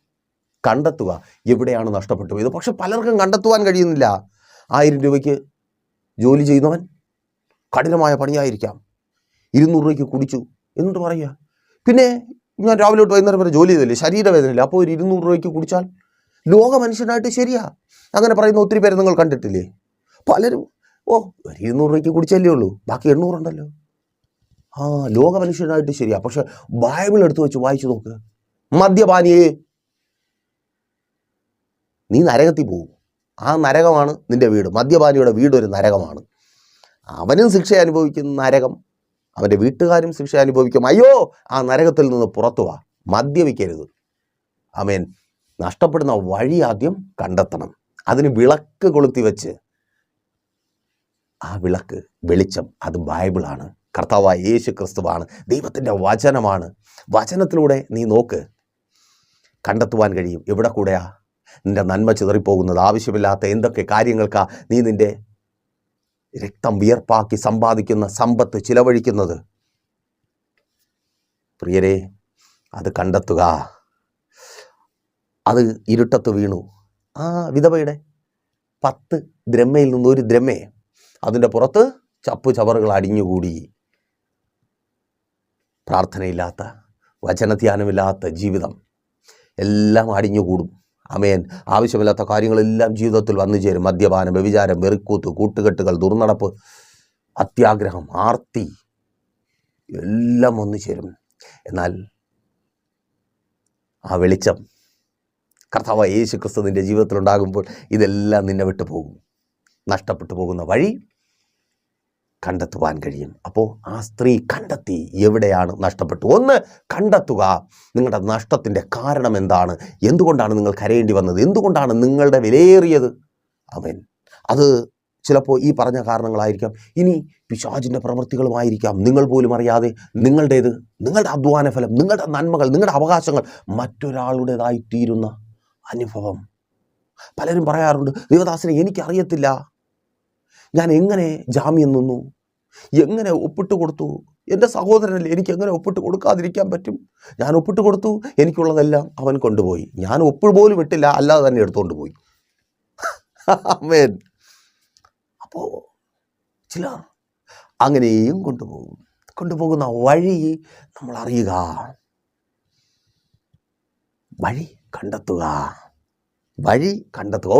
കണ്ടെത്തുക എവിടെയാണ് നഷ്ടപ്പെട്ടു പോയത്. പക്ഷെ പലർക്കും കണ്ടെത്തുവാൻ കഴിയുന്നില്ല. 1000 രൂപയ്ക്ക് ജോലി ചെയ്യുന്നവൻ കഠിനമായ പണിയായിരിക്കാം, 200 രൂപയ്ക്ക് കുടിച്ചു എന്നിട്ട് പറയുക, പിന്നെ ഞാൻ രാവിലെ തൊട്ട് വൈകുന്നേരം വരെ ജോലി ചെയ്തില്ലേ, ശരീരവേദനയില്ല, അപ്പോൾ ഒരു 200 രൂപയ്ക്ക് കുടിച്ചാൽ ലോക മനുഷ്യനായിട്ട് ശരിയാ. അങ്ങനെ പറയുന്ന ഒത്തിരി പേര് നിങ്ങൾ കണ്ടിട്ടില്ലേ? പലരും 200 രൂപയ്ക്ക് കുടിച്ചല്ലേ ഉള്ളൂ, ബാക്കി 800 ഉണ്ടല്ലോ. ലോക മനുഷ്യനായിട്ട് ശരിയാ. പക്ഷെ ബൈബിൾ എടുത്തു വെച്ച് വായിച്ചു നോക്ക്, മദ്യപാനിയെ നീ നരകത്തിൽ പോകും. ആ നരകമാണ് നിൻ്റെ വീട്. മദ്യപാനിയുടെ വീട് ഒരു നരകമാണ്. അവനും ശിക്ഷ അനുഭവിക്കുന്ന നരകം, അവൻ്റെ വീട്ടുകാരും ശിക്ഷ അനുഭവിക്കും. അയ്യോ, ആ നരകത്തിൽ നിന്ന് പുറത്തു വാ, മദ്യപിക്കരുത്. ആമേൻ. നഷ്ടപ്പെടുന്ന വഴി ആദ്യം കണ്ടെത്തണം. അതിന് വിളക്ക് കൊളുത്തി വെച്ച്, ആ വിളക്ക് വെളിച്ചം, അത് ബൈബിളാണ്, കർത്താവായ യേശു ക്രിസ്തുവാണ്, ദൈവത്തിൻ്റെ വചനമാണ്. വചനത്തിലൂടെ നീ നോക്ക്, കണ്ടെത്തുവാൻ കഴിയും. എവിടെ കൂടെയാ നിൻ്റെ നന്മ ചിതറിപ്പോകുന്നത്? ആവശ്യമില്ലാത്ത എന്തൊക്കെ കാര്യങ്ങൾക്കാ നീ നിൻ്റെ രക്തം വിയർപ്പാക്കി സമ്പാദിക്കുന്ന സമ്പത്ത് ചിലവഴിക്കുന്നത്? പ്രിയരെ, അത് കണ്ടെത്തുക. അത് ഇരുട്ടത്ത് വീണു. ആ വിധവയുടെ 10 ദ്രഹ്മയിൽ നിന്ന് 1 ദ്രഹ്മേ, അതിൻ്റെ പുറത്ത് ചപ്പുചവറുകൾ അടിഞ്ഞുകൂടി. പ്രാർത്ഥനയില്ലാത്ത, വചനധ്യാനമില്ലാത്ത ജീവിതം എല്ലാം അടിഞ്ഞുകൂടും. ആമേൻ. ആവശ്യമില്ലാത്ത കാര്യങ്ങളെല്ലാം ജീവിതത്തിൽ വന്നു ചേരും. മദ്യപാനം, വ്യഭിചാരം, വെറിക്കൂത്ത്, കൂട്ടുകെട്ടുകൾ, ദുർനടപ്പ്, അത്യാഗ്രഹം, ആർത്തി എല്ലാം വന്നു ചേരും. എന്നാൽ ആ വെളിച്ചം കർത്താവായ യേശു ക്രിസ്തു നിൻ്റെ ജീവിതത്തിലുണ്ടാകുമ്പോൾ ഇതെല്ലാം നിന്നെ വിട്ടു പോകും. നഷ്ടപ്പെട്ടു പോകുന്ന വഴി കണ്ടെത്തുവാൻ കഴിയും. അപ്പോൾ ആ സ്ത്രീ കണ്ടെത്തി എവിടെയാണ് നഷ്ടപ്പെട്ടു. ഒന്ന് കണ്ടെത്തുക, നിങ്ങളുടെ നഷ്ടത്തിൻ്റെ കാരണം എന്താണ്? എന്തുകൊണ്ടാണ് നിങ്ങൾ കരയേണ്ടി വന്നത്? എന്തുകൊണ്ടാണ് നിങ്ങളുടെ വിലയേറിയത്? ആമേൻ. അത് ചിലപ്പോൾ ഈ പറഞ്ഞ കാരണങ്ങളായിരിക്കാം, ഇനി പിശാചിൻ്റെ പ്രവൃത്തികളുമായിരിക്കാം. നിങ്ങൾ പോലും അറിയാതെ നിങ്ങളുടെ അധ്വാന ഫലം, നിങ്ങളുടെ നന്മകൾ, നിങ്ങളുടെ അവകാശങ്ങൾ മറ്റൊരാളുടേതായിത്തീരുന്ന അനുഭവം. പലരും പറയാറുണ്ട്, ദൈവദാസനെ എനിക്കറിയത്തില്ല, ഞാൻ എങ്ങനെ ജാമ്യം നിന്നു, എങ്ങനെ ഒപ്പിട്ട് കൊടുത്തു? എൻ്റെ സഹോദരനല്ലേ, എനിക്ക് എങ്ങനെ ഒപ്പിട്ട് കൊടുക്കാതിരിക്കാൻ പറ്റും? ഞാൻ ഒപ്പിട്ട് കൊടുത്തു, എനിക്കുള്ളതെല്ലാം അവൻ കൊണ്ടുപോയി, ഞാൻ ഒപ്പ് പോലും ഇട്ടില്ല, അല്ലാതെ തന്നെ എടുത്തുകൊണ്ട് പോയി. ആമേൻ. അപ്പോൾ ചിലർ അങ്ങനെയും കൊണ്ടുപോകുന്ന വഴി നമ്മൾ അറിയുക, വഴി കണ്ടെത്തുക.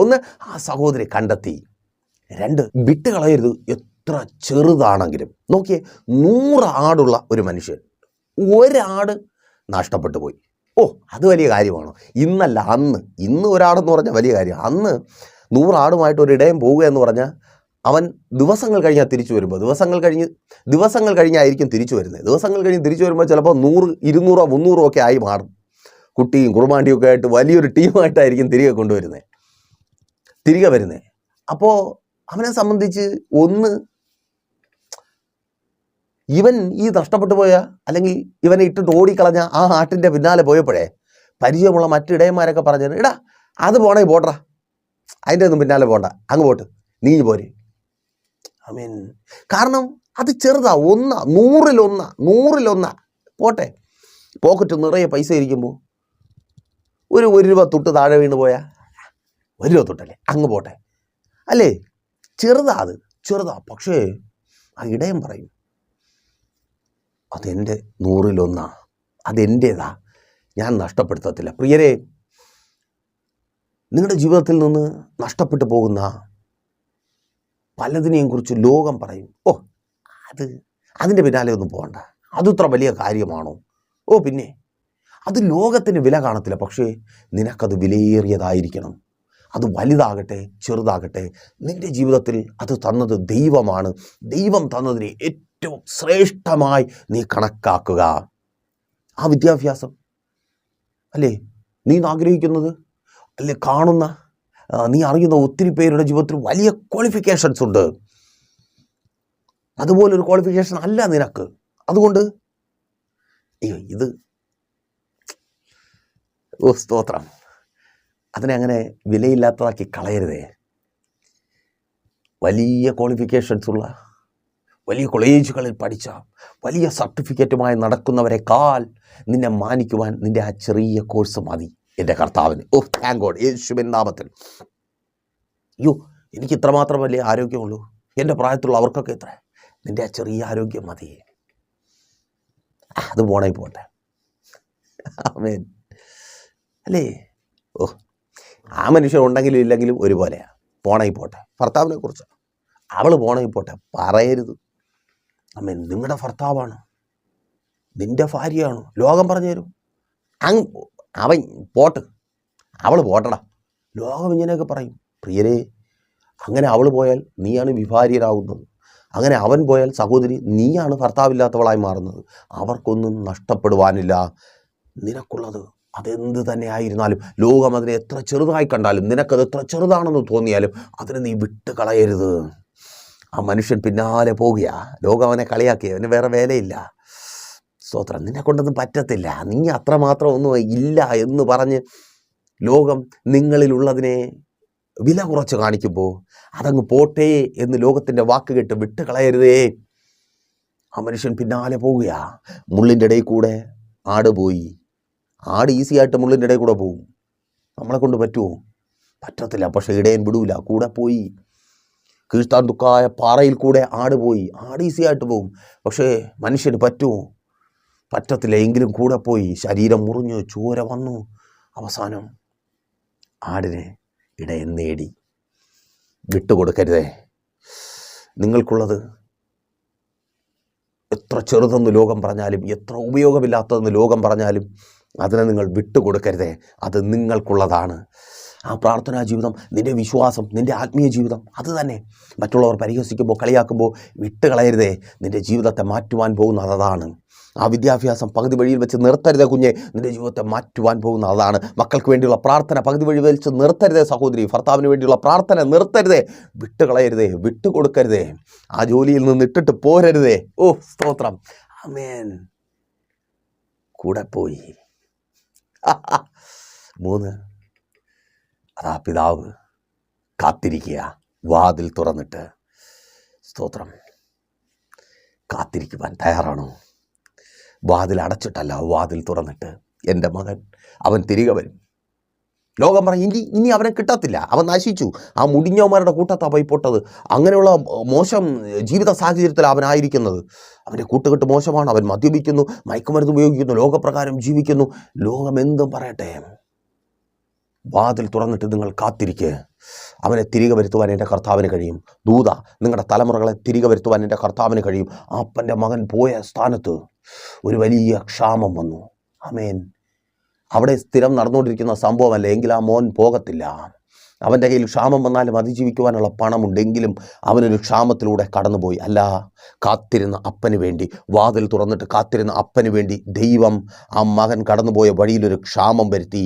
ഒന്ന്, ആ സഹോദരി കണ്ടെത്തി. 2, വിട്ടുകളയരുത്, എത്ര ചെറുതാണെങ്കിലും. നോക്കിയേ, 100 ആടുള്ള ഒരു മനുഷ്യൻ, 1 ആട് നഷ്ടപ്പെട്ടു പോയി. അത് വലിയ കാര്യമാണോ? ഇന്നല്ല, ഇന്ന് 1 ആടെന്ന് പറഞ്ഞാൽ വലിയ കാര്യം. അന്ന് 100 ആടുമായിട്ട് ഒരിടയം പോവുക എന്ന് പറഞ്ഞാൽ അവൻ ദിവസങ്ങൾ കഴിഞ്ഞാൽ തിരിച്ചു വരുമ്പോൾ ദിവസങ്ങൾ കഴിഞ്ഞായിരിക്കും തിരിച്ചു വരുന്നത്. ദിവസങ്ങൾ കഴിഞ്ഞ് തിരിച്ചു വരുമ്പോൾ ചിലപ്പോൾ 100, 200, 300 ഒക്കെ ആയി മാറും. കുട്ടിയും കുറുമാണ്ടിയും ഒക്കെ ആയിട്ട് വലിയൊരു ടീമായിട്ടായിരിക്കും തിരികെ വരുന്നത്. അപ്പോൾ അവനെ സംബന്ധിച്ച് ഇവൻ ഈ നഷ്ടപ്പെട്ടു പോയ, അല്ലെങ്കിൽ ഇവനെ ഇട്ടിട്ട് ഓടിക്കളഞ്ഞ ആ ആട്ടിൻ്റെ പിന്നാലെ പോയപ്പോഴേ പരിചയമുള്ള മറ്റിടയന്മാരൊക്കെ പറഞ്ഞത്, എടാ അത് പോണേ പോട്ടറാ, അതിൻ്റെ ഒന്നും പിന്നാലെ പോണ്ട, അങ്ങ് പോട്ട്, നീ പോരെ. കാരണം അത് ചെറുതാ, 100 പോട്ടെ. പോക്കറ്റ് നിറയെ പൈസ ഇരിക്കുമ്പോൾ ഒരു രൂപ തൊട്ട് താഴെ വീണ് പോയാൽ 1 രൂപ തൊട്ടല്ലേ, അങ്ങ് പോട്ടെ അല്ലേ. ചെറുതാ. പക്ഷേ ആ ഇടയൻ പറയും, അതെൻ്റെ 100 അതെൻ്റേതാ, ഞാൻ നഷ്ടപ്പെടുത്തത്തില്ല. പ്രിയരെ, നിങ്ങളുടെ ജീവിതത്തിൽ നിന്ന് നഷ്ടപ്പെട്ടു പോകുന്ന പലതിനെയും കുറിച്ച് ലോകം പറയും, അതിൻ്റെ പിന്നാലെ ഒന്നും പോകണ്ട, അതിത്ര വലിയ കാര്യമാണോ? പിന്നെ അത് ലോകത്തിന് വില കാണത്തില്ല. പക്ഷേ നിനക്കത് വിലയേറിയതായിരിക്കണം. അത് വലുതാകട്ടെ ചെറുതാകട്ടെ, നിൻ്റെ ജീവിതത്തിൽ അത് തന്നത് ദൈവമാണ്. ദൈവം തന്നതിനെ ഏറ്റവും ശ്രേഷ്ഠമായി നീ കണക്കാക്കുക. ആ വിദ്യാഭ്യാസം അല്ലേ നീ ആഗ്രഹിക്കുന്നത്, അല്ലേ കാണുന്ന, നീ അറിയുന്ന ഒത്തിരി പേരുടെ ജീവിതത്തിൽ വലിയ ക്വാളിഫിക്കേഷൻസ് ഉണ്ട്. അതുപോലൊരു ക്വാളിഫിക്കേഷൻ അല്ല നിനക്ക്. അതുകൊണ്ട് ഇത് സ്തോത്രം, അതിനെ അങ്ങനെ വിലയില്ലാത്തതാക്കി കളയരുതേ. വലിയ ക്വാളിഫിക്കേഷൻസ് ഉള്ള, വലിയ കോളേജുകളിൽ പഠിച്ച, വലിയ സർട്ടിഫിക്കറ്റുമായി നടക്കുന്നവരെക്കാൾ നിന്നെ മാനിക്കുവാൻ നിൻ്റെ ആ ചെറിയ കോഴ്സ് മതി എൻ്റെ കർത്താവിന്. താങ്ക് ഗോഡ്, യേശുവിൻ നാമത്തിൽ. എനിക്ക് ഇത്രമാത്രം വലിയ ആരോഗ്യമുള്ളൂ, എൻ്റെ പ്രായത്തിലുള്ള അവർക്കൊക്കെ ഇത്ര, നിൻ്റെ ആ ചെറിയ ആരോഗ്യം മതി, അത് പോണേ പോട്ടെ. ആമേൻ അല്ലേ. ആ മനുഷ്യൻ ഉണ്ടെങ്കിലും ഇല്ലെങ്കിലും ഒരുപോലെയാണ്, പോണേ പോട്ടെ. ഭർത്താവിനെ കുറിച്ച് അവൾ പോണേ പോട്ടെ പറയരുത്. ആമേൻ. നിങ്ങളുടെ ഭർത്താവാണ്, നിൻ്റെ ഭാര്യയാണ്, ലോകം പറഞ്ഞു തരും, അവൻ പോട്ട്, അവൾ പോട്ടടാ, ലോകം ഇങ്ങനെയൊക്കെ പറയും. പ്രിയരെ, അങ്ങനെ അവൾ പോയാൽ നീയാണ് വിഭാര്യരാകുന്നത്. അങ്ങനെ അവൻ പോയാൽ സഹോദരി നീയാണ് ഭർത്താവില്ലാത്തവളായി മാറുന്നത്. അവർക്കൊന്നും നഷ്ടപ്പെടുവാനില്ല. നിനക്കുള്ളത് അതെന്ത് തന്നെ ആയിരുന്നാലും, ലോകം അതിനെ എത്ര ചെറുതായി കണ്ടാലും, നിനക്കത് എത്ര ചെറുതാണെന്ന് തോന്നിയാലും അതിനെ നീ വിട്ട് കളയരുത്. ആ മനുഷ്യൻ പിന്നാലെ പോകുക, ലോകം അവനെ കളിയാക്കി, അവന് വേറെ വേലയില്ല. സ്തോത്രം, നിന്നെ കൊണ്ടൊന്നും പറ്റത്തില്ല, നീ അത്രമാത്രം ഒന്നും ഇല്ല എന്ന് പറഞ്ഞ് ലോകം നിങ്ങളിലുള്ളതിനെ വില കുറച്ച് കാണിക്കുമ്പോൾ അതങ്ങ് പോട്ടേ എന്ന് ലോകത്തിൻ്റെ വാക്ക് കേട്ട് വിട്ട് കളയരുതേ. ആ മനുഷ്യൻ പിന്നാലെ പോകുക. മുള്ളിൻ്റെ ഇടയിൽ കൂടെ ആട് പോയി. ആട് ഈസിയായിട്ട് മുള്ളിൻ്റെ ഇടയിൽ കൂടെ പോകും. നമ്മളെ കൊണ്ട് പറ്റുമോ? പറ്റത്തില്ല. പക്ഷേ ഇടയൻ വിടൂല, കൂടെ പോയി. കീഴ്ത്താൻ ദുഃഖായ പാറയിൽ കൂടെ ആട് പോയി. ആട് ഈസിയായിട്ട് പോകും. പക്ഷേ മനുഷ്യന് പറ്റുമോ? പറ്റത്തില്ല. എങ്കിലും കൂടെ പോയി. ശരീരം മുറിഞ്ഞു, ചോര വന്നു. അവസാനം ആടിനെ ഇടയൻ നേടി. വിട്ടുകൊടുക്കരുതേ. നിങ്ങൾക്കുള്ളത് എത്ര ചെറുതെന്ന് ലോകം പറഞ്ഞാലും, എത്ര ഉപയോഗമില്ലാത്തതെന്ന് ലോകം പറഞ്ഞാലും അതിനെ നിങ്ങൾ വിട്ടുകൊടുക്കരുതേ. അത് നിങ്ങൾക്കുള്ളതാണ്. ആ പ്രാർത്ഥനാ ജീവിതം, നിൻ്റെ വിശ്വാസം, നിൻ്റെ ആത്മീയ ജീവിതം അത് തന്നെ. മറ്റുള്ളവർ പരിഹസിക്കുമ്പോൾ, കളിയാക്കുമ്പോൾ വിട്ടുകളയരുതേ. നിൻ്റെ ജീവിതത്തെ മാറ്റുവാൻ പോകുന്നത് അതാണ്. ആ വിദ്യാഭ്യാസം പകുതി വഴിയിൽ വെച്ച് നിർത്തരുതേ കുഞ്ഞെ. നിൻ്റെ ജീവിതത്തെ മാറ്റുവാൻ പോകുന്ന അതാണ്. മക്കൾക്ക് വേണ്ടിയുള്ള പ്രാർത്ഥന പകുതി വഴി വെച്ച് നിർത്തരുതേ സഹോദരി. ഭർത്താവിന് വേണ്ടിയുള്ള പ്രാർത്ഥന നിർത്തരുതേ. വിട്ടുകളയരുതേ, വിട്ടുകൊടുക്കരുതേ. ആ ജോലിയിൽ നിന്ന് ഇട്ടിട്ട് പോരരുതേ. സ്തോത്രം. ആമേൻ. കൂടെ പോയി. 3, അതാ പിതാവ് കാത്തിരിക്കുക, വാതിൽ തുറന്നിട്ട്. സ്തോത്രം. കാത്തിരിക്കുവാൻ തയ്യാറാണോ? വാതിൽ അടച്ചിട്ടല്ല, വാതിൽ തുറന്നിട്ട്. എൻ്റെ മകൻ, അവൻ തിരികെ വരും. ലോകം പറയും ഇനി അവനെ കിട്ടത്തില്ല, അവൻ നശിച്ചു, ആ മുടിഞ്ഞവന്മാരുടെ കൂട്ടത്താണ് പോയി പൊട്ടത്, അങ്ങനെയുള്ള മോശം ജീവിത സാഹചര്യത്തിൽ അവനായിരിക്കുന്നത്. അവൻ്റെ കൂട്ടുകെട്ട് മോശമാണ്, അവൻ മദ്യപിക്കുന്നു, മയക്കുമരുന്ന് ഉപയോഗിക്കുന്നു, ലോകപ്രകാരം ജീവിക്കുന്നു. ലോകം എന്തും പറയട്ടെ, വാതിൽ തുറന്നിട്ട് നിങ്ങൾ കാത്തിരിക്കുക. അവനെ തിരികെ വരുത്തുവാൻ എൻ്റെ കർത്താവിന് കഴിയും. ദൂത, നിങ്ങളുടെ തലമുറകളെ തിരികെ വരുത്തുവാൻ എൻ്റെ കർത്താവിന് കഴിയും. അപ്പൻ്റെ മകൻ പോയ സ്ഥാനത്ത് ഒരു വലിയ ക്ഷാമം വന്നു. ആമേൻ. അവിടെ സ്ഥിരം നടന്നുകൊണ്ടിരിക്കുന്ന സംഭവമല്ല, എങ്കിൽ ആ മോൻ പോകത്തില്ല. അവൻ്റെ കയ്യിൽ ക്ഷാമം വന്നാലും അതിജീവിക്കുവാനുള്ള പണമുണ്ടെങ്കിലും അവനൊരു ക്ഷാമത്തിലൂടെ കടന്നുപോയി. അല്ല, കാത്തിരുന്ന അപ്പന് വേണ്ടി, വാതിൽ തുറന്നിട്ട് കാത്തിരുന്ന അപ്പന് വേണ്ടി ദൈവം ആ മകൻ കടന്നുപോയ വഴിയിലൊരു ക്ഷാമം വരുത്തി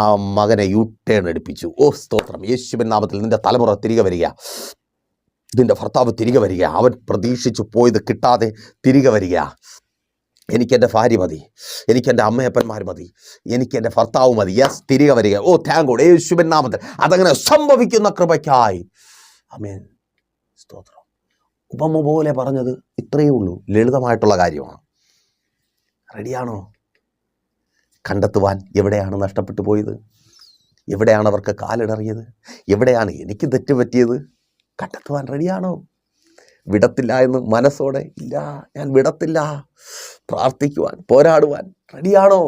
ആ മകനെ യൂട്ടേൺ എടുപ്പിച്ചു. സ്തോത്രം. യേശുവിൻ നാമത്തിൽ നിൻ്റെ തലമുറ തിരികെ വരിക, നിൻ്റെ ഭർത്താവ് തിരികെ വരിക, അവൻ പ്രതീക്ഷിച്ചു പോയത് കിട്ടാതെ തിരികെ വരിക. എനിക്കെൻ്റെ ഭാര്യ മതി, എനിക്കെൻ്റെ അമ്മയപ്പന്മാർ മതി, എനിക്കെൻ്റെ ഭർത്താവ് മതി. യെസ്, തിരികെ വരിക. Thank God. യേശുവിൻ നാമത്തിൽ അതങ്ങനെ സംഭവിക്കുന്ന കൃപയ്ക്കായി ആമേൻ. സ്തോത്രം. ഉപമ പോലെ പറഞ്ഞത് ഇത്രയേ ഉള്ളൂ, ലളിതമായിട്ടുള്ള കാര്യമാണ്. റെഡിയാണോ? കണ്ടെത്തുവാൻ എവിടെയാണ് നഷ്ടപ്പെട്ടു പോയത്, എവിടെയാണ് അവർക്ക് കാലിടറിയത്, എവിടെയാണ് എനിക്ക് തെറ്റ് പറ്റിയത്, കണ്ടെത്തുവാൻ റെഡിയാണോ? വിടത്തില്ല എന്ന് മനസ്സോടെ, ഇല്ല ഞാൻ വിടത്തില്ല, പ്രാർത്ഥിക്കുവാൻ, പോരാടുവാൻ റെഡിയാണോ?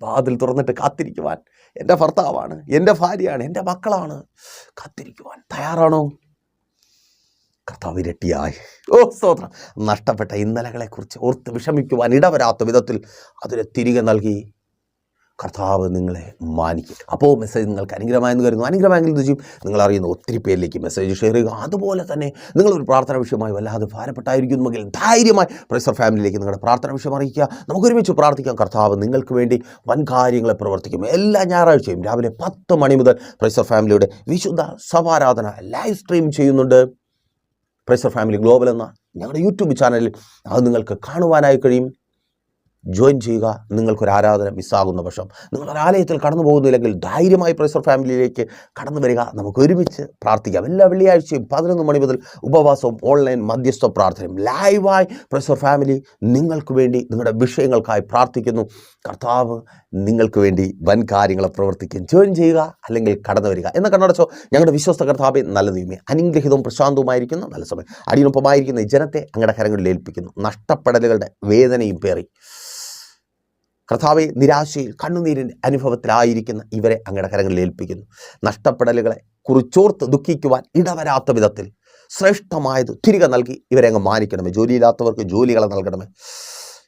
വാതിൽ തുറന്നിട്ട് കാത്തിരിക്കുവാൻ, എൻ്റെ ഭർത്താവാണ്, എൻ്റെ ഭാര്യയാണ്, എൻ്റെ മക്കളാണ്, കാത്തിരിക്കുവാൻ തയ്യാറാണോ? കർത്താവ് ഇരട്ടിയായി. സ്തോത്രം. നഷ്ടപ്പെട്ട ഇന്നലകളെക്കുറിച്ച് ഓർത്ത് വിഷമിക്കുവാൻ ഇടവരാത്ത വിധത്തിൽ അതിനെ തിരികെ നൽകി കർത്താവ് നിങ്ങളെ മാനിക്കും. അപ്പോൾ മെസ്സേജ് നിങ്ങൾക്ക് അനുഗ്രഹമായെന്ന് കരുതുന്നു. അനുഗ്രഹമായെങ്കിൽ എന്ത് ചെയ്യും? നിങ്ങളറിയുന്ന ഒത്തിരി പേരിലേക്ക് മെസ്സേജ് ഷെയർ ചെയ്യുക. അതുപോലെ തന്നെ നിങ്ങളൊരു പ്രാർത്ഥന വിഷയമായി വല്ലാതെ ഭാരപ്പെട്ടായിരിക്കുന്നുവെങ്കിൽ ധൈര്യമായി പ്രൈസർ ഫാമിലിയിലേക്ക് നിങ്ങളുടെ പ്രാർത്ഥന വിഷയം അറിയിക്കുക. നമുക്കൊരുമിച്ച് പ്രാർത്ഥിക്കാം. കർത്താവ് നിങ്ങൾക്ക് വേണ്ടി വൻ കാര്യങ്ങളെ പ്രവർത്തിക്കും. എല്ലാ ഞായറാഴ്ചയും രാവിലെ 10 മണി മുതൽ പ്രൈസർ ഫാമിലിയുടെ വിശുദ്ധ സഭാരാധന ലൈവ് സ്ട്രീം ചെയ്യുന്നുണ്ട്. പ്രൈസർ ഫാമിലി ഗ്ലോബൽ എന്ന ഞങ്ങളുടെ യൂട്യൂബ് ചാനലിൽ അത് നിങ്ങൾക്ക് കാണുവാനായി കഴിയും. ജോയിൻ ചെയ്യുക. നിങ്ങൾക്കൊരു ആരാധന മിസ്സാകുന്ന പക്ഷം, നിങ്ങളൊരാലയത്തിൽ കടന്നു പോകുന്നില്ലെങ്കിൽ ധൈര്യമായി പ്രൈസർ ഫാമിലിയിലേക്ക് കടന്നു വരിക. നമുക്ക് ഒരുമിച്ച് പ്രാർത്ഥിക്കാം. എല്ലാ വെള്ളിയാഴ്ചയും 11 മണി മുതൽ ഉപവാസവും ഓൺലൈൻ മധ്യസ്ഥ പ്രാർത്ഥനയും ലൈവായി പ്രൈസർ ഫാമിലി നിങ്ങൾക്ക് വേണ്ടി നിങ്ങളുടെ വിഷയങ്ങൾക്കായി പ്രാർത്ഥിക്കുന്നു. കർത്താവ് നിങ്ങൾക്ക് വേണ്ടി വൻ കാര്യങ്ങളെ പ്രവർത്തിക്കും. ജോയിൻ ചെയ്യുക, അല്ലെങ്കിൽ കടന്നു വരിക. എന്ന കണ്ണടച്ചോ. ഞങ്ങളുടെ വിശ്വസ്ത കർത്താവെ, നല്ല ദൈവമേ, അനുഗ്രഹിതവും പ്രശാന്തവുമായിരിക്കുന്ന നല്ല സമയം അടിയൊപ്പമായിരിക്കുന്ന ഈ ജനത്തെ അങ്ങയുടെ കരങ്ങളിൽ ഏൽപ്പിക്കുന്നു. നഷ്ടപ്പെടലുകളുടെ വേദനയും പേറി കർത്താവെ, നിരാശയിൽ കണ്ണുനീരിൻ്റെ അനുഭവത്തിലായിരിക്കുന്ന ഇവരെ അങ്ങയുടെ കരങ്ങളിൽ ഏൽപ്പിക്കുന്നു. നഷ്ടപ്പെടലുകളെ കുറിച്ചോർത്ത് ദുഃഖിക്കുവാൻ ഇടവരാത്ത വിധത്തിൽ ശ്രേഷ്ഠമായത് തിരികെ നൽകി ഇവരെ അങ്ങ് മാനിക്കണമേ. ജോലിയില്ലാത്തവർക്ക് ജോലികളെ നൽകണമേ.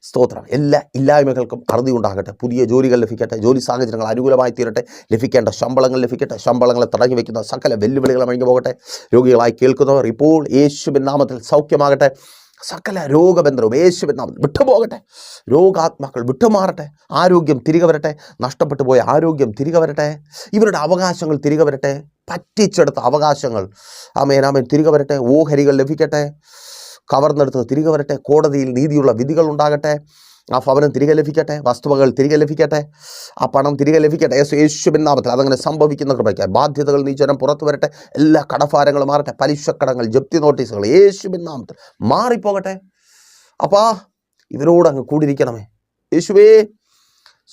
സ്തോത്രം. എല്ലാ ഇല്ലായ്മകൾക്കും അറുതി ഉണ്ടാകട്ടെ. പുതിയ ജോലികൾ ലഭിക്കട്ടെ. ജോലി സാഹചര്യങ്ങൾ അനുകൂലമായി തീരട്ടെ. ലഭിക്കേണ്ട ശമ്പളങ്ങൾ ലഭിക്കട്ടെ. ശമ്പളങ്ങളെ തടഞ്ഞു വയ്ക്കുന്ന സകല വെല്ലുവിളികളും അഴിഞ്ഞു പോകട്ടെ. രോഗികളായി കേൾക്കുന്നവർ ഇപ്പോൾ യേശുവിൻ നാമത്തിൽ സൗഖ്യമാകട്ടെ. സകല രോഗബന്ധനവും യേശുവിൻ നാമത്തിൽ വിട്ടുപോകട്ടെ. രോഗാത്മാക്കൾ വിട്ടുമാറട്ടെ. ആരോഗ്യം തിരികെ വരട്ടെ. നഷ്ടപ്പെട്ടു പോയ ആരോഗ്യം തിരികെ വരട്ടെ. ഇവരുടെ അവകാശങ്ങൾ തിരികെ വരട്ടെ. പറ്റിച്ചെടുത്ത അവകാശങ്ങൾ ആമേൻ തിരികെ വരട്ടെ. ഓഹരികൾ ലഭിക്കട്ടെ. കവർന്നെടുത്തത് തിരികെ വരട്ടെ. കോടതിയിൽ നീതിയുള്ള വിധികൾ ഉണ്ടാകട്ടെ. ആ ഭവനം തിരികെ ലഭിക്കട്ടെ. വസ്തുവകൾ തിരികെ ലഭിക്കട്ടെ. ആ പണം തിരികെ ലഭിക്കട്ടെ. യേശുവിൻ നാമത്തിൽ അതങ്ങനെ സംഭവിക്കുന്ന കൃപയ്ക്ക് ബാധ്യതകൾ നീചനം പുറത്തു വരട്ടെ. എല്ലാ കടഭാരങ്ങളും മാറട്ടെ. പലിശക്കടങ്ങൾ, ജപ്തി നോട്ടീസുകൾ യേശുവിൻ നാമത്തിൽ മാറിപ്പോകട്ടെ. അപ്പാ, ഇവരോട് അങ്ങ് കൂടിയിരിക്കണമേ. യേശുവേ,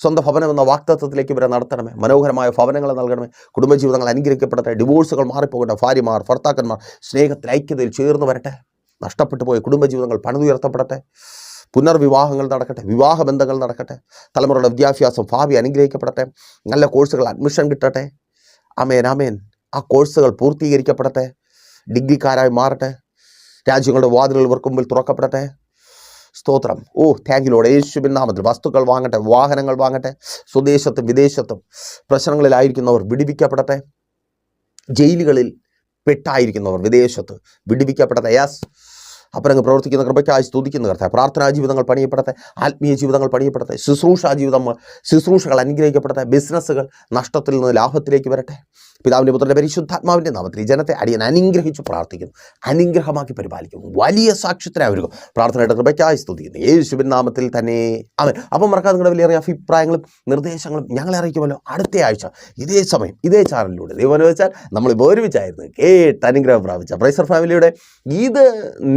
സ്വന്തം ഭവനമെന്ന വാക്തത്വത്തിലേക്ക് ഇവരെ നടത്തണമേ. മനോഹരമായ ഭവനങ്ങൾ നൽകണമേ. കുടുംബജീവിതങ്ങൾ അനുഗ്രഹിക്കപ്പെടട്ടെ. ഡിവോഴ്സുകൾ മാറിപ്പോകട്ടെ. ഭാര്യമാർ, ഭർത്താക്കന്മാർ സ്നേഹത്തിൽ ഐക്യതയിൽ ചേർന്ന് വരട്ടെ. നഷ്ടപ്പെട്ടു പോയ കുടുംബജീവിതങ്ങൾ പണിതുയർത്തപ്പെടട്ടെ. പുനർവിവാഹങ്ങൾ നടക്കട്ടെ. വിവാഹബന്ധങ്ങൾ നടക്കട്ടെ. തലമുറയുടെ വിദ്യാഭ്യാസം, ഭാവി അനുഗ്രഹിക്കപ്പെടട്ടെ. നല്ല കോഴ്സുകൾ അഡ്മിഷൻ കിട്ടട്ടെ. ആമേൻ. ആ കോഴ്സുകൾ പൂർത്തീകരിക്കപ്പെടട്ടെ. ഡിഗ്രിക്കാരായി മാറട്ടെ. രാജ്യങ്ങളുടെ വാതിലുകൾ ഇവർക്ക് മുമ്പിൽ തുറക്കപ്പെടട്ടെ. സ്തോത്രം. Thank you Lord. യേശുവിൻ നാമത്തിൽ വസ്തുക്കൾ വാങ്ങട്ടെ. വാഹനങ്ങൾ വാങ്ങട്ടെ. സ്വദേശത്തും വിദേശത്തും പ്രശ്നങ്ങളിലായിരിക്കുന്നവർ വിടുവിക്കപ്പെടട്ടെ. ജയിലുകളിൽ പെട്ടായിരിക്കുന്നവർ വിദേശത്ത് വിടുവിക്കപ്പെടട്ടെ. യെസ്, അപ്പനങ്ങ് പ്രവർത്തിക്കുന്ന കൃപയ്ക്കായി സ്തുതിക്കുന്ന കർത്താവേ. പ്രാർത്ഥനാ ജീവിതങ്ങൾ പണിയപ്പെടട്ടെ. ആത്മീയ ജീവിതങ്ങൾ പണിയപ്പെടട്ടെ. ശുശ്രൂഷകൾ അനുഗ്രഹിക്കപ്പെടട്ടെ. ബിസിനസ്സുകൾ നഷ്ടത്തിൽ നിന്ന് ലാഭത്തിലേക്ക് വരട്ടെ. പിതാവിൻ്റെ പുത്രൻ്റെ പരിശുദ്ധാത്മാവിൻ്റെ നാമത്തിൽ ഈ ജനത്തെ അടിയൻ അനുഗ്രഹിച്ച് പ്രാർത്ഥിക്കുന്നു. അനുഗ്രഹമാക്കി പരിപാലിക്കുന്നു. വലിയ സാക്ഷ്യത്തിനായിരിക്കും. പ്രാർത്ഥനയുടെ കൃപയ്ക്കായി സ്തുതിക്കുന്നു. യേശുവിൻ നാമത്തിൽ തന്നെ ആമേൻ. അപ്പം മറക്കാതെ നിങ്ങളുടെ വലിയ അഭിപ്രായങ്ങളും നിർദ്ദേശങ്ങളും ഞങ്ങളെ അറിയിക്കുമല്ലോ. അടുത്ത ആഴ്ച ഇതേ സമയം ഇതേ ചാനലിലൂടെ ദൈവം വെച്ചാൽ നമ്മളിപ്പോൾ ഒരുമിച്ചായിരുന്നു കേട്ട് അനുഗ്രഹം പ്രാപിച്ച പ്രൈസർ ഫാമിലിയുടെ ഇത്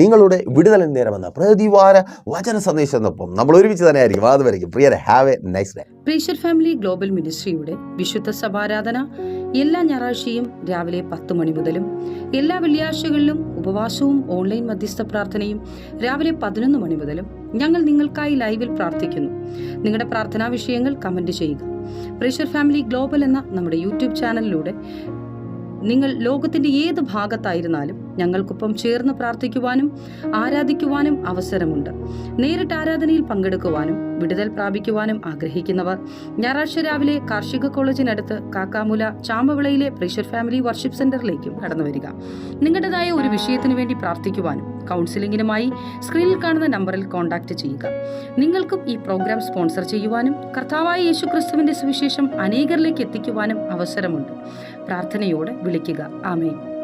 നിങ്ങളുടെ വിടുതലിന് നേരമെന്ന പ്രതിവാര വചന സന്ദേശത്തിനൊപ്പം നമ്മൾ ഒരുമിച്ച് തന്നെ ആയിരിക്കും. അതുവരെയും പ്രിയരെ, have a nice day. Praiser family global മിനിസ്ട്രിയുടെ വിശുദ്ധ സഭാരാധന എല്ലാ ഞായറാഴ്ചയും രാവിലെ 10 മണി മുതലും എല്ലാ വെള്ളിയാഴ്ചകളിലും ഉപവാസവും ഓൺലൈൻ മധ്യസ്ഥ പ്രാർത്ഥനയും രാവിലെ 11 മണി മുതലും ഞങ്ങൾ നിങ്ങൾക്കായി ലൈവിൽ പ്രാർത്ഥിക്കുന്നു. നിങ്ങളുടെ പ്രാർത്ഥനാ വിഷയങ്ങൾ കമന്റ് ചെയ്യുക. പ്രൈസർ ഫാമിലി ഗ്ലോബൽ എന്ന നമ്മുടെ യൂട്യൂബ് ചാനലിലൂടെ നിങ്ങൾ ലോകത്തിന്റെ ഏത് ഭാഗത്തായിരുന്നാലും ഞങ്ങൾക്കൊപ്പം ചേർന്ന് പ്രാർത്ഥിക്കുവാനും ആരാധിക്കുവാനും അവസരമുണ്ട്. നേരിട്ട് ആരാധനയിൽ പങ്കെടുക്കുവാനും വിടുതൽ പ്രാപിക്കുവാനും ആഗ്രഹിക്കുന്നവർ ഞായറാഴ്ച രാവിലെ കാർഷിക കോളേജിനടുത്ത് കാക്കാമുല ചാമ്പവിളയിലെ പ്രേഷ്യർ ഫാമിലി വർഷിപ്പ് സെന്ററിലേക്കും കടന്നു വരിക. നിങ്ങളുടേതായ ഒരു വിഷയത്തിന് വേണ്ടി പ്രാർത്ഥിക്കുവാനും കൗൺസിലിംഗിനുമായി സ്ക്രീനിൽ കാണുന്ന നമ്പറിൽ കോൺടാക്ട് ചെയ്യുക. നിങ്ങൾക്കും ഈ പ്രോഗ്രാം സ്പോൺസർ ചെയ്യുവാനും കർത്താവായ യേശുക്രിസ്തുവിന്റെ സുവിശേഷം അനേകരിലേക്ക് എത്തിക്കുവാനും അവസരമുണ്ട്. പ്രാർത്ഥനയോടെ വിളിക്കുക. ആമേൻ.